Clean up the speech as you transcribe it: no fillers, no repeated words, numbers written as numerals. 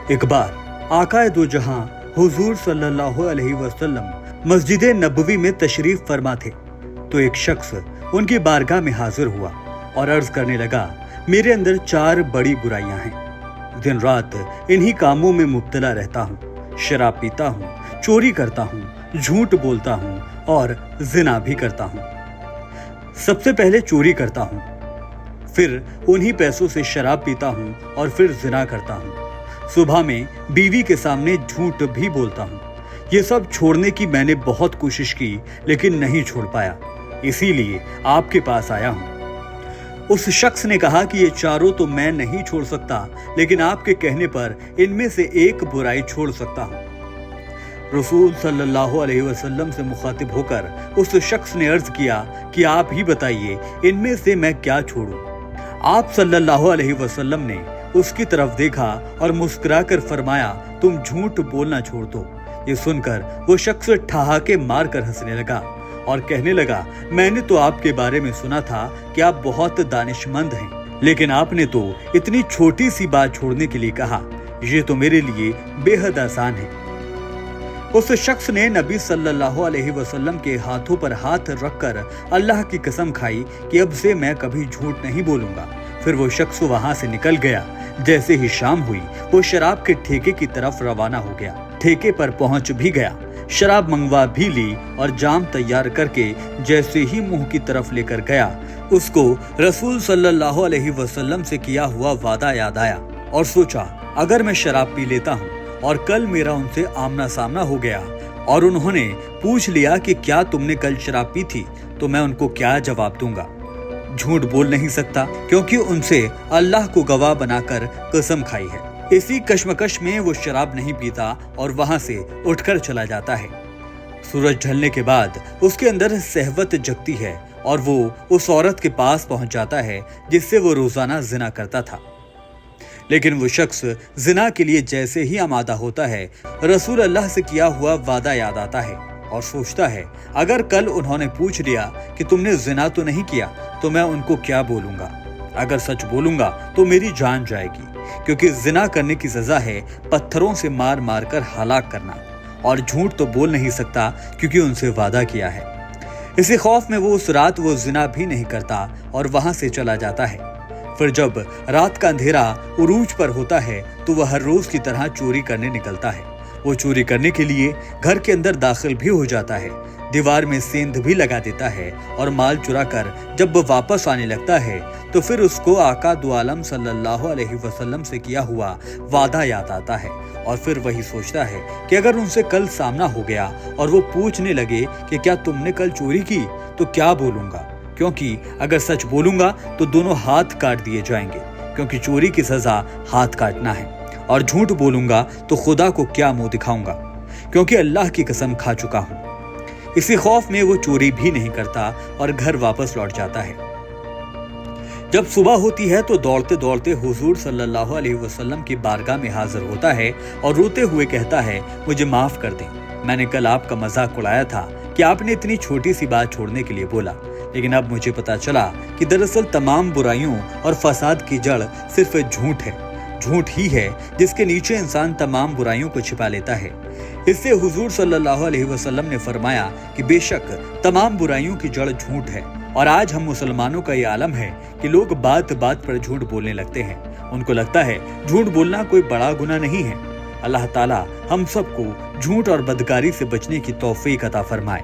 ایک بار آقا دو جہاں حضور صلی اللہ علیہ وسلم مسجد نبوی میں تشریف فرما تھے تو ایک شخص ان کی بارگاہ میں حاضر ہوا اور عرض کرنے لگا، میرے اندر 4 بڑی برائیاں ہیں، دن رات انہی کاموں میں مبتلا رہتا ہوں، شراب پیتا ہوں، چوری کرتا ہوں، جھوٹ بولتا ہوں اور زنا بھی کرتا ہوں۔ سب سے پہلے چوری کرتا ہوں، پھر انہی پیسوں سے شراب پیتا ہوں اور پھر زنا کرتا ہوں۔ صبح میں بیوی کے سامنے جھوٹ بھی بولتا ہوں۔ یہ سب چھوڑنے کی میں نے بہت کوشش کی لیکن نہیں چھوڑ پایا، اسی لیے آپ کے پاس آیا ہوں۔ اس شخص نے کہا کہ یہ 4 تو میں نہیں چھوڑ سکتا، لیکن آپ کے کہنے پر ان میں سے ایک برائی چھوڑ سکتا ہوں۔ رسول صلی اللہ علیہ وسلم سے مخاطب ہو کر اس شخص نے عرض کیا کہ آپ ہی بتائیے ان میں سے میں کیا چھوڑوں۔ آپ صلی اللہ علیہ وسلم نے اس کی طرف دیکھا اور مسکرا کر فرمایا، تم جھوٹ بولنا چھوڑ دو۔ یہ سن کر وہ شخص ٹھہاکے مار کر ہنسنے لگا اور کہنے لگا، میں نے تو آپ کے بارے میں سنا تھا کہ آپ بہت دانش مند ہیں، لیکن آپ نے تو اتنی چھوٹی سی بات چھوڑنے کے لیے کہا، یہ تو میرے لیے بے حد آسان ہے۔ اس شخص نے نبی صلی اللہ علیہ وسلم کے ہاتھوں پر ہاتھ رکھ کر اللہ کی قسم کھائی کہ اب سے میں کبھی جھوٹ نہیں بولوں گا۔ پھر وہ شخص وہاں سے نکل گیا۔ جیسے ہی شام ہوئی وہ شراب کے ٹھیکے کی طرف روانہ ہو گیا۔ ٹھیکے پر پہنچ بھی گیا، شراب منگوا بھی لی اور جام تیار کر کے جیسے ہی منہ کی طرف لے کر گیا، اس کو رسول صلی اللہ علیہ وسلم سے کیا ہوا وعدہ یاد آیا اور سوچا، اگر میں شراب پی لیتا ہوں اور کل میرا ان سے آمنا سامنا ہو گیا اور انہوں نے پوچھ لیا کہ کیا تم نے کل شراب پی تھی، تو میں ان کو کیا جواب دوں گا؟ جھوٹ بول نہیں سکتا کیونکہ ان سے اللہ کو گواہ بنا کر قسم کھائی ہے۔ اسی کشمکش میں وہ شراب نہیں پیتا اور وہاں سے اٹھ کر چلا جاتا ہے۔ سورج ڈھلنے کے بعد اس کے اندر شہوت جگتی ہے اور وہ اس عورت کے پاس پہنچ جاتا ہے جس سے وہ روزانہ زنا کرتا تھا۔ لیکن وہ شخص زنا کے لیے جیسے ہی آمادہ ہوتا ہے، رسول اللہ سے کیا ہوا وعدہ یاد آتا ہے اور سوچتا ہے، اگر کل انہوں نے پوچھ لیا کہ تم نے زنا تو نہیں کیا تو میں ان کو کیا بولوں گا؟ اگر سچ بولوں گا تو میری جان جائے گی، کیونکہ زنا کرنے کی سزا ہے پتھروں سے مار مار کر ہلاک کرنا، اور جھوٹ تو بول نہیں سکتا کیونکہ ان سے وعدہ کیا ہے۔ اسی خوف میں وہ اس رات وہ زنا بھی نہیں کرتا اور وہاں سے چلا جاتا ہے۔ پھر جب رات کا اندھیرا عروج پر ہوتا ہے تو وہ ہر روز کی طرح چوری کرنے نکلتا ہے۔ وہ چوری کرنے کے لیے گھر کے اندر داخل بھی ہو جاتا ہے، دیوار میں سیندھ بھی لگا دیتا ہے اور مال چرا کر جب وہ واپس آنے لگتا ہے تو پھر اس کو آقا دو عالم صلی اللہ علیہ وسلم سے کیا ہوا وعدہ یاد آتا ہے اور پھر وہی سوچتا ہے کہ اگر ان سے کل سامنا ہو گیا اور وہ پوچھنے لگے کہ کیا تم نے کل چوری کی تو کیا بولوں گا، کیونکہ اگر سچ بولوں گا تو دونوں ہاتھ کاٹ دیے جائیں گے، کیونکہ چوری کی سزا ہاتھ کاٹنا ہے، اور جھوٹ بولوں گا تو خدا کو کیا منہ دکھاؤں گا، کیونکہ اللہ کی قسم کھا چکا ہوں۔ اسی خوف میں وہ چوری بھی نہیں کرتا اور گھر واپس لوٹ جاتا ہے۔ جب صبح ہوتی ہے تو دوڑتے دوڑتے حضور صلی اللہ علیہ وسلم کی بارگاہ میں حاضر ہوتا ہے اور روتے ہوئے کہتا ہے، مجھے معاف کر دیں، میں نے کل آپ کا مذاق اڑایا تھا کہ آپ نے اتنی چھوٹی سی بات چھوڑنے کے لیے بولا، لیکن اب مجھے پتا چلا کہ دراصل تمام برائیوں اور فساد کی جڑ صرف جھوٹ ہے۔ جھوٹ ہی ہے جس کے نیچے انسان تمام برائیوں کو چھپا لیتا ہے۔ اس سے حضور صلی اللہ علیہ وسلم نے فرمایا کہ بے شک تمام برائیوں کی جڑ جھوٹ ہے، اور آج ہم مسلمانوں کا یہ عالم ہے کہ لوگ بات بات پر جھوٹ بولنے لگتے ہیں۔ ان کو لگتا ہے جھوٹ بولنا کوئی بڑا گناہ نہیں ہے۔ اللہ تعالی ہم سب کو جھوٹ اور بدکاری سے بچنے کی توفیق عطا فرمائے۔